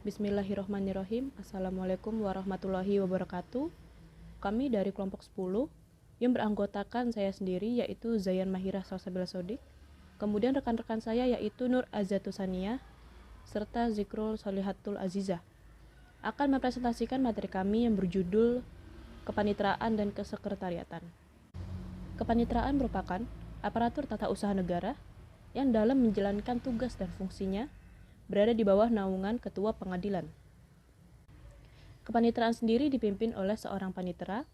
Bismillahirrahmanirrahim. Assalamualaikum warahmatullahi wabarakatuh. Kami dari kelompok 10 yang beranggotakan saya sendiri yaitu Zayan Mahirah Salsabila Sodik. Kemudian rekan-rekan saya yaitu Nur Azatusania serta Zikrul Solihatul Azizah akan mempresentasikan materi kami yang berjudul Kepanitraan dan Kesekretariatan. Kepanitraan merupakan aparatur tata usaha negara yang dalam menjalankan tugas dan fungsinya berada di bawah naungan Ketua Pengadilan. Kepanitraan sendiri dipimpin oleh seorang panitera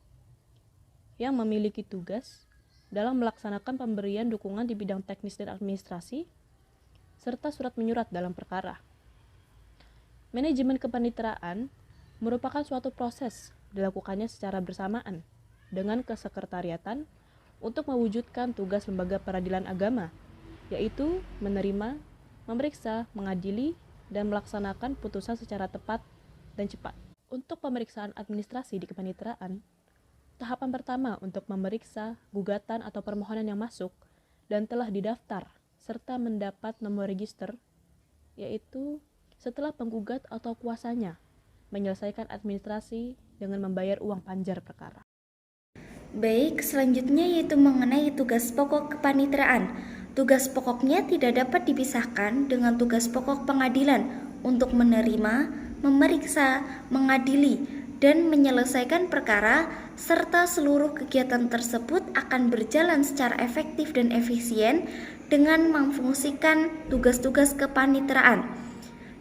yang memiliki tugas dalam melaksanakan pemberian dukungan di bidang teknis dan administrasi, serta surat menyurat dalam perkara. Manajemen kepanitraan merupakan suatu proses dilakukannya secara bersamaan dengan kesekretariatan untuk mewujudkan tugas lembaga peradilan agama, yaitu menerima, memeriksa, mengadili, dan melaksanakan putusan secara tepat dan cepat. Untuk pemeriksaan administrasi di kepanitraan, tahapan pertama untuk memeriksa gugatan atau permohonan yang masuk dan telah didaftar serta mendapat nomor register, yaitu setelah penggugat atau kuasanya menyelesaikan administrasi dengan membayar uang panjar perkara. Baik, selanjutnya yaitu mengenai tugas pokok kepanitraan. Tugas pokoknya tidak dapat dipisahkan dengan tugas pokok pengadilan untuk menerima, memeriksa, mengadili, dan menyelesaikan perkara, serta seluruh kegiatan tersebut akan berjalan secara efektif dan efisien dengan memfungsikan tugas-tugas kepanitraan.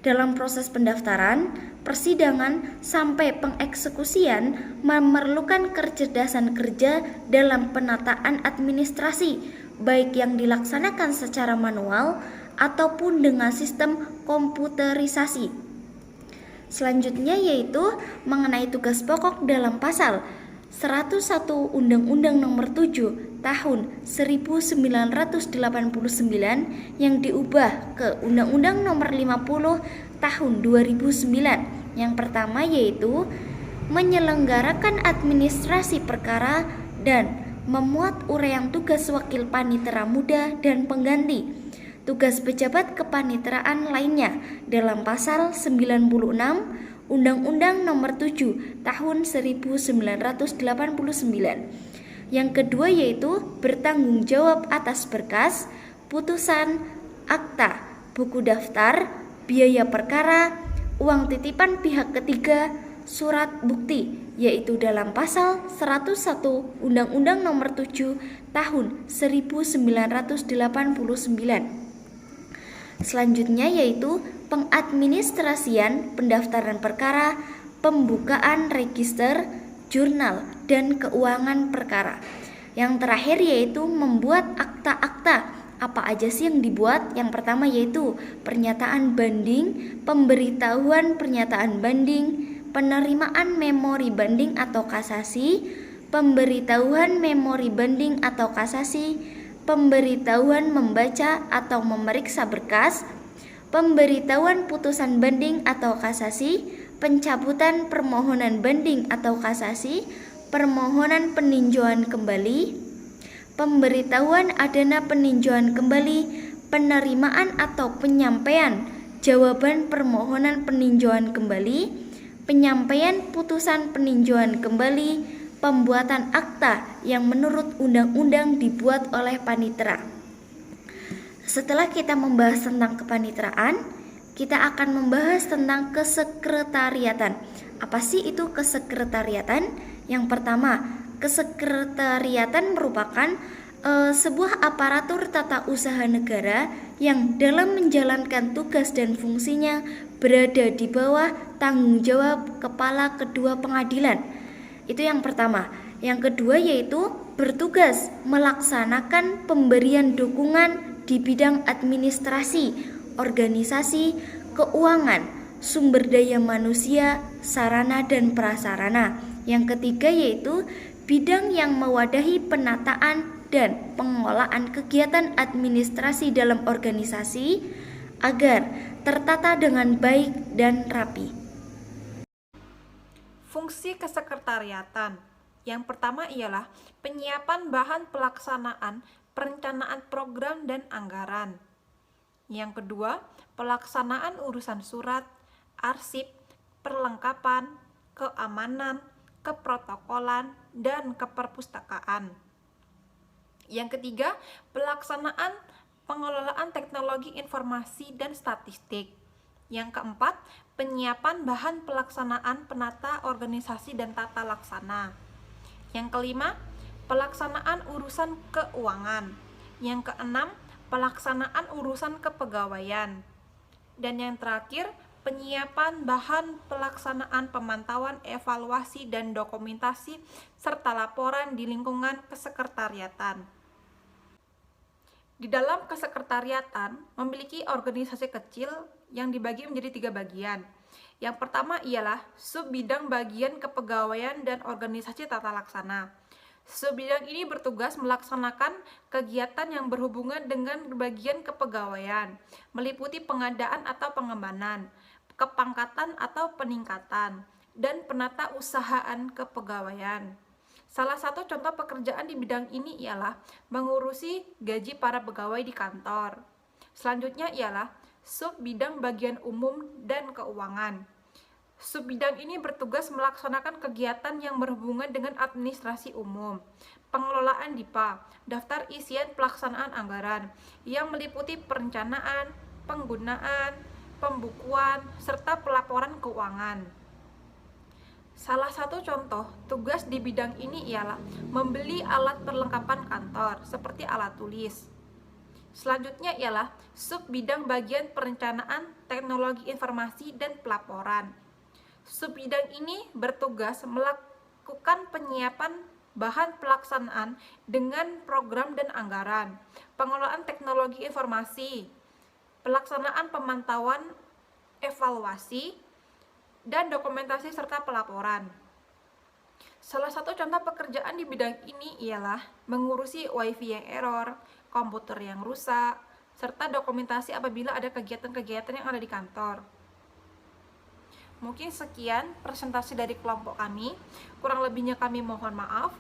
Dalam proses pendaftaran, persidangan, sampai pengeksekusian memerlukan kecerdasan kerja dalam penataan administrasi, baik yang dilaksanakan secara manual ataupun dengan sistem komputerisasi. Selanjutnya yaitu mengenai tugas pokok dalam pasal 101 Undang-Undang Nomor 7 Tahun 1989 yang diubah ke Undang-Undang Nomor 50 Tahun 2009. Yang pertama yaitu menyelenggarakan administrasi perkara dan memuat uraian tugas wakil panitera muda dan pengganti, tugas pejabat kepanitraan lainnya dalam pasal 96 Undang-Undang Nomor 7 Tahun 1989. Yang kedua yaitu bertanggung jawab atas berkas, putusan, akta, buku daftar, biaya perkara, uang titipan pihak ketiga, surat bukti, yaitu dalam pasal 101 Undang-Undang Nomor 7 Tahun 1989. Selanjutnya yaitu pengadministrasian pendaftaran perkara, pembukaan register, jurnal, dan keuangan perkara. Yang terakhir yaitu membuat akta-akta. Apa aja sih yang dibuat? Yang pertama yaitu pernyataan banding, pemberitahuan pernyataan banding, penerimaan memori banding atau kasasi, pemberitahuan memori banding atau kasasi, pemberitahuan membaca atau memeriksa berkas, pemberitahuan putusan banding atau kasasi, pencabutan permohonan banding atau kasasi, permohonan peninjauan kembali, pemberitahuan adana peninjauan kembali, penerimaan atau penyampaian jawaban permohonan peninjauan kembali, penyampaian putusan peninjauan kembali, pembuatan akta yang menurut undang-undang dibuat oleh panitera. Setelah kita membahas tentang kepanitraan, kita akan membahas tentang kesekretariatan. Apa sih itu kesekretariatan? Yang pertama, kesekretariatan merupakan sebuah aparatur tata usaha negara yang dalam menjalankan tugas dan fungsinya berada di bawah tanggung jawab kepala kedua pengadilan. Itu yang pertama. Yang kedua yaitu bertugas melaksanakan pemberian dukungan di bidang administrasi, organisasi, keuangan, sumber daya manusia, sarana dan prasarana. Yang ketiga yaitu bidang yang mewadahi penataan dan pengelolaan kegiatan administrasi dalam organisasi agar tertata dengan baik dan rapi. Fungsi kesekretariatan yang pertama ialah penyiapan bahan pelaksanaan perencanaan program dan anggaran. Yang kedua, pelaksanaan urusan surat, arsip, perlengkapan, keamanan, keprotokolan, dan keperpustakaan. Yang ketiga, pelaksanaan pengelolaan teknologi informasi dan statistik. Yang keempat, penyiapan bahan pelaksanaan penata organisasi dan tata laksana. Yang kelima, pelaksanaan urusan keuangan. Yang keenam, pelaksanaan urusan kepegawaian. Dan yang terakhir, penyiapan bahan pelaksanaan pemantauan, evaluasi, dan dokumentasi, serta laporan di lingkungan kesekretariatan. Di dalam kesekretariatan memiliki organisasi kecil yang dibagi menjadi 3 bagian. Yang pertama ialah subbidang bagian kepegawaian dan organisasi tata laksana. Subbidang ini bertugas melaksanakan kegiatan yang berhubungan dengan bagian kepegawaian, meliputi pengadaan atau pengembangan, kepangkatan atau peningkatan, dan penata usahaan kepegawaian. Salah satu contoh pekerjaan di bidang ini ialah mengurusi gaji para pegawai di kantor. Selanjutnya ialah subbidang bagian umum dan keuangan. Subbidang ini bertugas melaksanakan kegiatan yang berhubungan dengan administrasi umum, pengelolaan DIPA, daftar isian pelaksanaan anggaran, yang meliputi perencanaan, penggunaan, pembukuan, serta pelaporan keuangan. Salah satu contoh tugas di bidang ini ialah membeli alat perlengkapan kantor seperti alat tulis. Selanjutnya ialah subbidang bagian perencanaan, teknologi informasi, dan pelaporan. Subbidang ini bertugas melakukan penyiapan bahan pelaksanaan dengan program dan anggaran, pengelolaan teknologi informasi, pelaksanaan pemantauan, evaluasi, dan dokumentasi serta pelaporan. Salah satu contoh pekerjaan di bidang ini ialah mengurusi WiFi yang error, komputer yang rusak, serta dokumentasi apabila ada kegiatan-kegiatan yang ada di kantor. Mungkin sekian presentasi dari kelompok kami. Kurang lebihnya kami mohon maaf.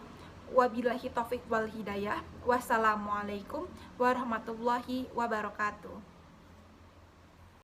Wabillahi taufik wal hidayah. Wassalamualaikum warahmatullahi wabarakatuh.